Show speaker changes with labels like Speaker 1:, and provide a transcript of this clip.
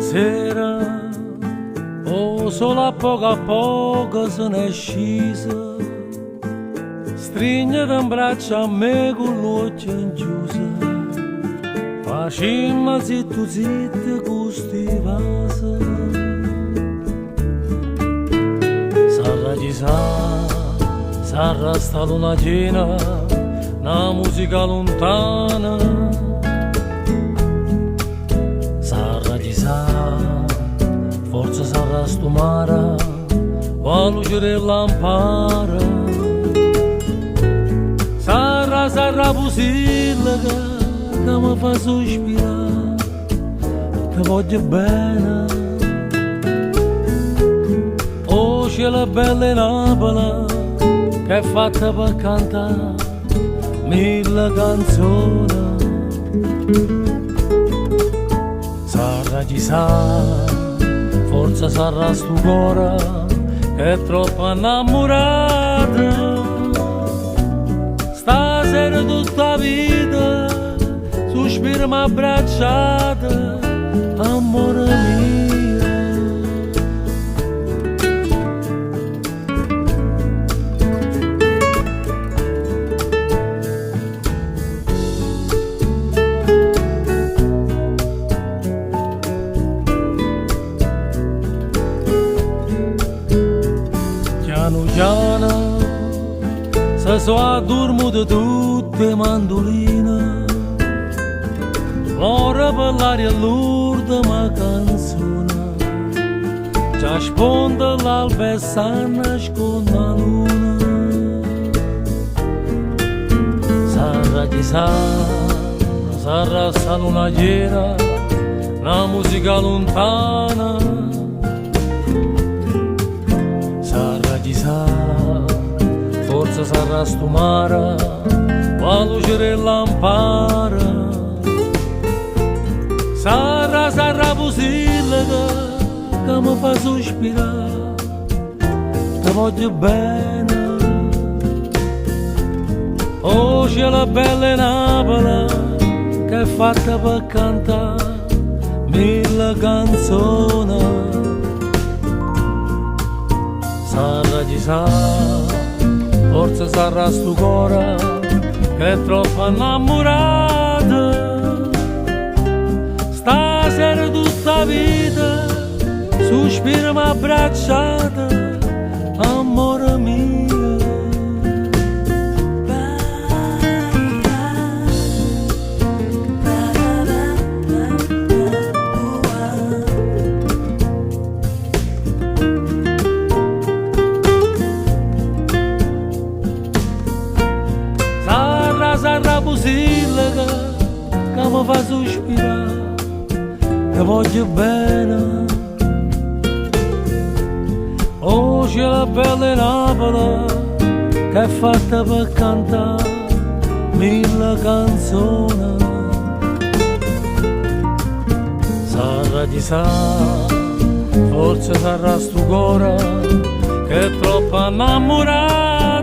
Speaker 1: sera, oh, solo a poco se n'è scesa, stringete in braccio a me con l'occhio in chiusa, facciamo zitto zitto con sti vasi. Sarà chi sa, sarà sta luna piena, una musica lontana. Forse sarà sto mare, la luce della lampara. Sarà possibile che mi fa sospirare, ti voglio bene. Oh, cielo bella Napoli, che è fatta per cantare mille canzoni. Sarà chi sa, forse sarà sto cuore che è troppo innamorato. Stasera tutta la vita sospirami abbracciata, amore mio. Piano piano se so addormute tutte le mandoline, l'ora per l'aria lourda ma canzone, già sponda l'alba e sanna sconda la luna. Sarà chi sa, sarà sta luna piena, una musica lontana. Chissà, forse sarà sto mare, la luce della lampara. Sarà possibile che mi fa sospirare, ti voglio bene. Oh, cielo bella Napoli, che è fatta per cantare mille canzoni. Sarà chi sa, forse sarà sto cuore che è troppo innamorato. Stasera tutta la vita sospirami abbracciata, amore mio. Sarà possibile che mi fa sospirare, che voglio bene. Oh, cielo bella Napoli, che è fatta per cantare mille canzoni. Sarà chi sa, forse sarà sto cuore che è troppo innamorato.